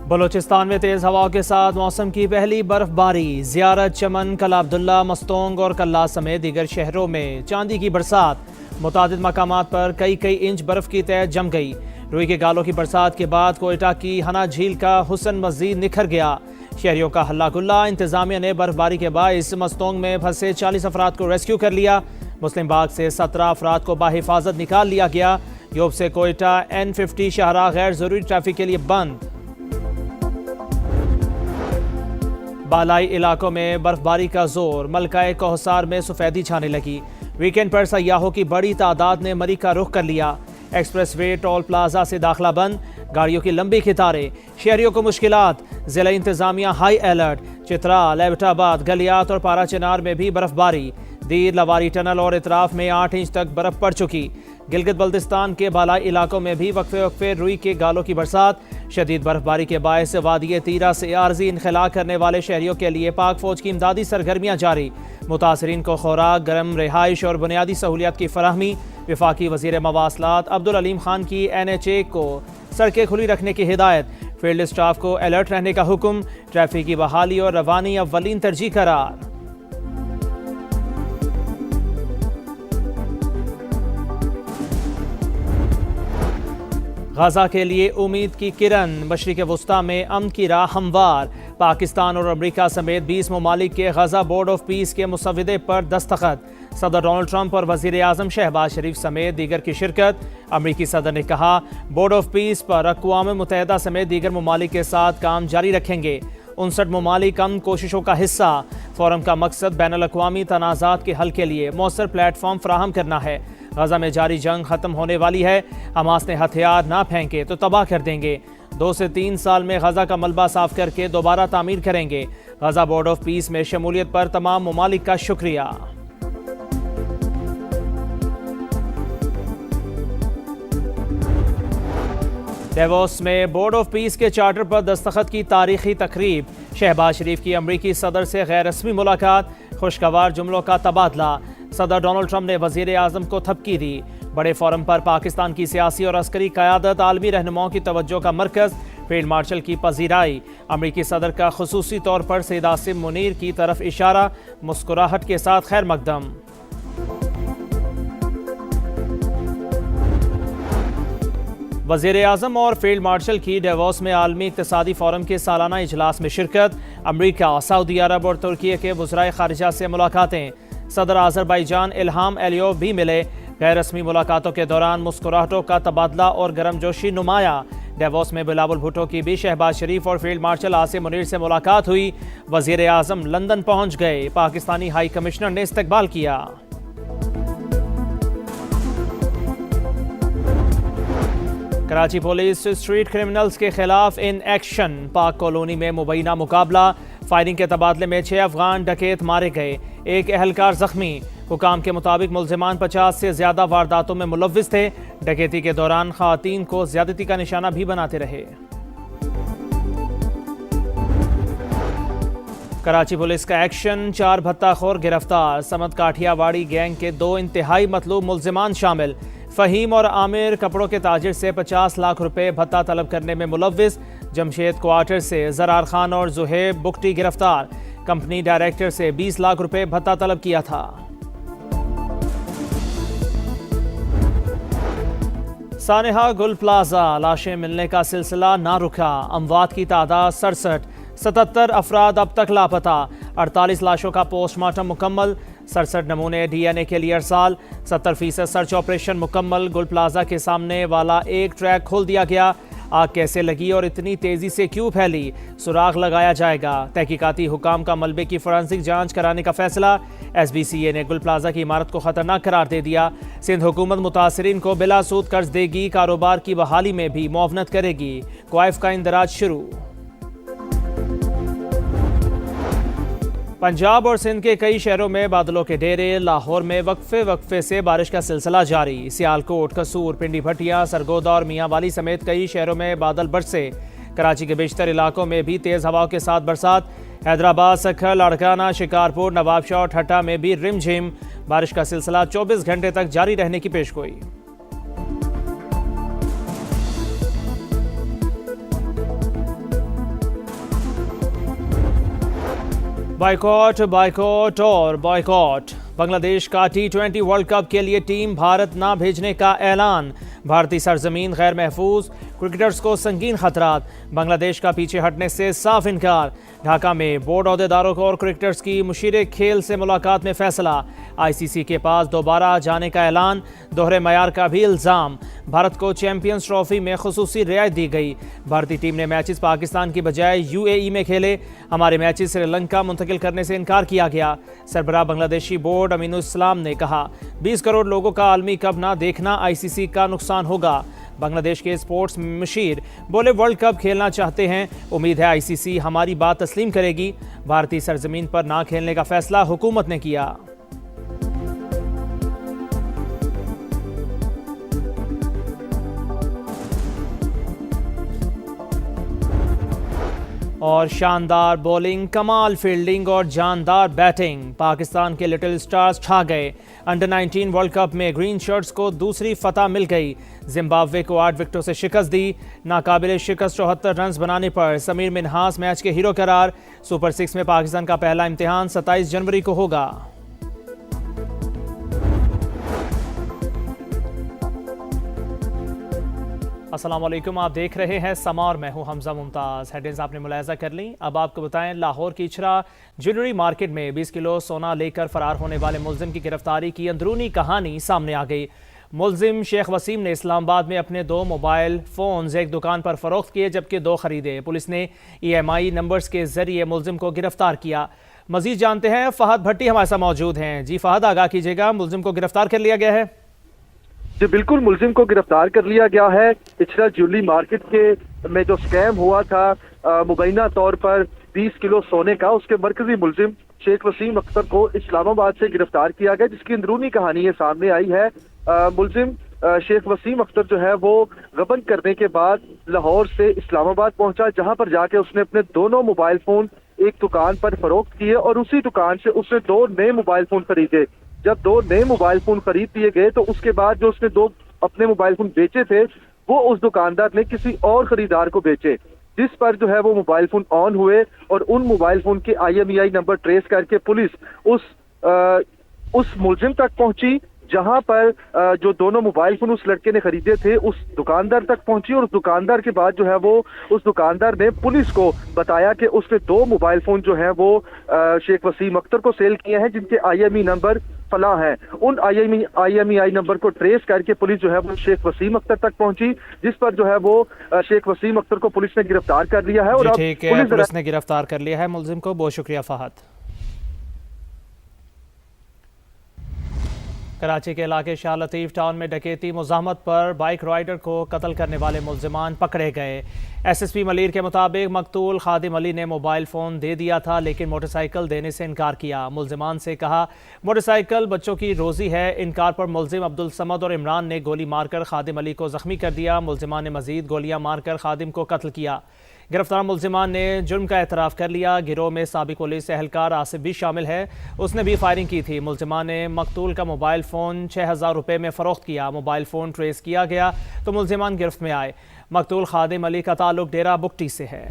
बलूचिस्तान में तेज़ हवाओं के साथ मौसम की पहली बर्फबारी। ज़ियारत, चमन, कला अब्दुल्ला, मस्तोंग और कल्ला समेत दीगर शहरों में चांदी की बरसात। मुतादिद मकामात पर कई इंच बर्फ की तह जम गई। रुई के गालों की बरसात के बाद कोयटा की हना झील का हुस्न मजीद निखर गया। शहरियों का हल्ला गुल्ला। इंतजामिया ने बर्फबारी के बाइस मस्तोंग में फंसे 40 अफराद को रेस्क्यू कर लिया। मुस्लिम बाग से 17 अफराद को बाहिफाजत निकाल लिया गया। योब से कोयटा N50 शाहराह गैर जरूरी ट्रैफिक के लिए बंद। बालाई इलाकों में बर्फबारी का जोर। मलकाए कोहसार में सफेदी छाने लगी। वीकेंड पर सयाहों की बड़ी तादाद ने मरी का रुख कर लिया। एक्सप्रेस वे, टोल प्लाजा से दाखिला बंद। गाड़ियों की लंबी कतारें। शहरियों को मुश्किलात। जिला इंतजामिया हाई अलर्ट। चित्राल, एबटाबाद, गलियात और पारा चिनार में भी बर्फबारी। दीर, लवारी टनल और इतराफ में 8 इंच तक बर्फ पड़ चुकी। गिलगित बल्तिस्तान के बालाई इलाकों में भी वक्फे रुई के गालों की बरसात। शदीद बर्फबारी के बायस वादी तीरा से आर्जी इनखला करने वाले शहरियों के लिए पाक फौज की इमदादी सरगर्मियां जारी। मुतासरीन को खुराक, गर्म रिहाइश और बुनियादी सहूलियात की फराहमी। वफाकी वजीर मवासलात अब्दुल अलीम खान की NHA को सड़कें खुली रखने की हिदायत। फील्ड स्टाफ को अलर्ट रहने का हुक्म। ट्रैफिक की बहाली और रवानी अव्वलीन तरजीह करार। गाजा के लिए उम्मीद की किरण। मशरिक़ वुस्ता में अमन की राह हमवार। पाकिस्तान और अमरीका समेत 20 ममालिक के गाजा बोर्ड ऑफ पीस के मुसव्वदे पर दस्तखत। सदर डोनाल्ड ट्रंप और वज़ीर आज़म शहबाज शरीफ समेत दीगर की शिरकत। अमरीकी सदर ने कहा बोर्ड ऑफ पीस पर अक़वाम मुत्तहिदा समेत दीगर ममालिक के साथ काम जारी रखेंगे। 59 ममालिक अमन कोशिशों का हिस्सा। फोरम का मकसद बैनुल अक़वामी तनाज़ात के हल के लिए मौसर प्लेटफॉर्म फराहम करना है। गाजा में जारी जंग खत्म होने वाली है। हमास ने हथियार ना फेंके तो तबाह कर देंगे। 2 से 3 साल में गाजा का मलबा साफ करके दोबारा तामीर करेंगे। गाजा बोर्ड ऑफ पीस में शमूलियत पर तमाम ममालिक का शुक्रिया। डेवोस में बोर्ड ऑफ पीस के चार्टर पर दस्तखत की तारीखी तकरीब। शहबाज शरीफ की अमरीकी सदर से गैर रस्मी मुलाकात। खुशगवार जुमलों का तबादला। सदर डोनाल्ड ट्रंप ने वजीर आज़म को थपकी दी। बड़े फोरम पर पाकिस्तान की सियासी और अस्करी क़यादत आलमी रहनुमाओं की तवज्जो का मरकज़। फील्ड मार्शल की पजीराई। अमरीकी सदर का खुसूसी तौर पर सैयद आसिम मुनीर की तरफ इशारा। मुस्कुराहट के साथ खैर मकदम। वज़ीर आज़म और फील्ड मार्शल की डेवोस में आलमी इक़्तिसादी फोरम के सालाना इजलास में शिरकत। अमरीका, सऊदी अरब और तुर्की के वज़राए ख़ारिजा से मुलाकातें। सदर आज़रबाईजान इल्हाम एलियोव भी मिले। गैर रस्मी मुलाकातों के दौरान मुस्कुराहटों का तबादला और गर्मजोशी नुमाया। डेवोस में बिलावल भुट्टो की भी शहबाज शरीफ और फील्ड मार्शल आसिम मुनीर से मुलाकात हुई। वज़ीर आज़म लंदन पहुँच गए। पाकिस्तानी हाई कमिश्नर ने इस्तकबाल किया। कराची पुलिस स्ट्रीट क्रिमिनल्स के खिलाफ इन एक्शन। पाक कॉलोनी में मुबैना मुकाबला। फायरिंग के तबादले में 6 अफगान डकैत मारे गए। 1 एहलकार जख्मी। हुकाम के मुताबिक मुल्जिमान 50 से ज्यादा वारदातों में मुलव्विस थे। डकैती के दौरान खवातीन को ज्यादती का निशाना भी बनाते रहे। कराची पुलिस का एक्शन। 4 भत्ताखोर गिरफ्तार। समत काठियावाड़ी गैंग के 2 इंतहाई मतलूब मुल्जिमान शामिल। फ़हीम और आमिर कपड़ों के ताजिर से 50 लाख रुपए भत्ता तलब करने में मुलव्विस। जमशेद क्वार्टर से ज़रार खान और जुहेब बुकटी गिरफ्तार। कंपनी डायरेक्टर से 20 लाख रुपए भत्ता तलब किया था। सानेहा गुल प्लाजा लाशें मिलने का सिलसिला ना रुका। अमवात की तादाद 67। 77 अफराद अब तक लापता। 48 लाशों का पोस्टमार्टम मुकम्मल। 67 नमूने DNA के लिए अरसाल। 70% सर्च ऑपरेशन मुकम्मल। गुल प्लाजा के सामने वाला एक ट्रैक खोल दिया गया। आग कैसे लगी और इतनी तेजी से क्यों फैली, सुराग लगाया जाएगा। तहकीकाती हुकाम का मलबे की फोरेंसिक जांच कराने का फैसला। SBCA ने गुल प्लाजा की इमारत को खतरनाक करार दे दिया। सिंध हुकूमत मुतासरीन को बिला सूद कर्ज देगी। कारोबार की बहाली में भी मुआवनत करेगी। क्वाइफ का इंदराज शुरू। पंजाब और सिंध के कई शहरों में बादलों के डेरे। लाहौर में वक्फे से बारिश का सिलसिला जारी। सियालकोट, कसूर, पिंडी भटिया, सरगोदा और मियांवाली समेत कई शहरों में बादल बरसे। कराची के बेशतर इलाकों में भी तेज़ हवाओं के साथ बरसात। हैदराबाद, सखर, लाड़काना, शिकारपुर, नवाबशाह और ठट्टा में भी रिमझिम बारिश का सिलसिला 24 घंटे तक जारी रहने की पेशगोई। बायकॉट, बायकॉट और बायकॉट। बांग्लादेश का T20 वर्ल्ड कप के लिए टीम भारत ना भेजने का ऐलान। भारतीय सरजमीन गैर महफूज, क्रिकेटर्स को संगीन खतरात। बांग्लादेश का पीछे हटने से साफ इनकार। ढाका में बोर्ड अहदेदारों को और क्रिकेटर्स की मुशीर खेल से मुलाकात में फैसला। ICC के पास दोबारा जाने का ऐलान, दोहरे मयार का भी इल्ज़ाम। भारत को चैंपियंस ट्रॉफी में खुसूसी रियायत दी गई। भारतीय टीम ने मैचेस पाकिस्तान की बजाय UAE में खेले। हमारे मैचेस श्रीलंका मुंतकिल करने से इनकार किया गया। सरबराह बांग्लादेशी बोर्ड अमीनुल इस्लाम ने कहा, 20 करोड़ लोगों का आलमी कप ना देखना ICC का नुकसान होगा। बांग्लादेश के स्पोर्ट्स मुशीर बोले, वर्ल्ड कप खेलना चाहते हैं, उम्मीद है ICC हमारी बात तस्लीम करेगी। भारतीय सरजमीन पर ना खेलने का फैसला हुकूमत ने किया। और शानदार बॉलिंग, कमाल फील्डिंग और जानदार बैटिंग, पाकिस्तान के लिटिल स्टार्स छा गए। अंडर 19 वर्ल्ड कप में ग्रीन शर्ट्स को दूसरी फतह मिल गई। जिम्बाब्वे को 8 विकेटों से शिकस्त दी। नाकाबिले शिकस्त 74 रन बनाने पर समीर मिन्हास मैच के हीरो करार। सुपर 6 में पाकिस्तान का पहला इम्तिहान 27 जनवरी को होगा। अस्सलाम वालेकुम, आप देख रहे हैं समा और मैं हूं हमजा मुमताज़। हेडलाइंस आपने मुलाहिजा कर ली। अब आपको बताएं, लाहौर की इचरा ज्वेलरी मार्केट में 20 किलो सोना लेकर फरार होने वाले मुलजिम की गिरफ्तारी की अंदरूनी कहानी सामने आ गई। मुलजिम शेख वसीम ने इस्लामाबाद में अपने 2 मोबाइल फ़ोन्स एक दुकान पर फ़रोख्त किए, जबकि 2 ख़रीदे। पुलिस ने EMI नंबर्स के ज़रिए मुलजिम को गिरफ्तार किया। मज़ीद जानते हैं, फ़हद भट्टी हमारे साथ मौजूद हैं। जी फ़हद, आगाह कीजिएगा, मुलजिम को गिरफ्तार कर लिया गया है? जी बिल्कुल, मुलजिम को गिरफ्तार कर लिया गया है। इचरा ज्वेलरी मार्केट के में जो स्कैम हुआ था मुबैना तौर पर 20 किलो सोने का, उसके मरकजी मुलजिम शेख वसीम अख्तर को इस्लामाबाद से गिरफ्तार किया गया, जिसकी अंदरूनी कहानी ये सामने आई है। मुलजिम शेख वसीम अख्तर जो है वो गबन करने के बाद लाहौर से इस्लामाबाद पहुंचा, जहां पर जाके उसने अपने दोनों मोबाइल फोन एक दुकान पर फरोख्त किए और उसी दुकान से उसने 2 नए मोबाइल फोन खरीदे। जब 2 नए मोबाइल फोन खरीद दिए गए तो उसके बाद जो उसने 2 अपने मोबाइल फोन बेचे थे वो उस दुकानदार ने किसी और खरीदार को बेचे, जिस पर जो है वो मोबाइल फोन ऑन हुए और उन मोबाइल फोन के IMEI नंबर ट्रेस करके पुलिस उस मुलजिम तक पहुंची, जहां पर जो दोनों मोबाइल फोन उस लड़के ने खरीदे थे उस दुकानदार तक पहुंची। और उस दुकानदार के बाद जो है वो उस दुकानदार ने पुलिस को बताया कि उसने 2 मोबाइल फोन जो है वो शेख वसीम अख्तर को सेल किए हैं, जिनके IMEI नंबर फला है। उन IMEI नंबर को ट्रेस करके पुलिस जो है वो शेख वसीम अख्तर तक पहुंची, जिस पर जो है वो शेख वसीम अख्तर को पुलिस ने गिरफ्तार कर लिया है। और अब पुलिस ने गिरफ्तार कर लिया है मुलजिम को। बहुत शुक्रिया फहद। कराची के इलाके शाह लतीफ टाउन में डकैती मुज़ाहमत पर बाइक राइडर को कत्ल करने वाले मुलजिमान पकड़े गए। SSP मलीर के मुताबिक मकतूल खादिम अली ने मोबाइल फ़ोन दे दिया था, लेकिन मोटरसाइकिल देने से इनकार किया। मुलजिमान से कहा, मोटरसाइकिल बच्चों की रोज़ी है। इनकार पर मुलजिम अब्दुल समद और इमरान ने गोली मारकर खादिम अली को ज़ख्मी कर दिया। मुलजिमान ने मज़ीद गोलियां मारकर खादिम को कत्ल किया। गिरफ्तार मुलजिमान ने जुर्म का एतराफ़ कर लिया। गिरोह में साबिक पुलिस एहलकार आसिफ भी शामिल है, उसने भी फायरिंग की थी। मुलजिमान ने मकतूल का मोबाइल फ़ोन 6000 रुपये में फ़रोख्त किया। मोबाइल फ़ोन ट्रेस किया गया तो मुलजिमान गिरफ्त में आए। मकतूल खादिम अली का ताल्लुक डेरा बुगटी से है।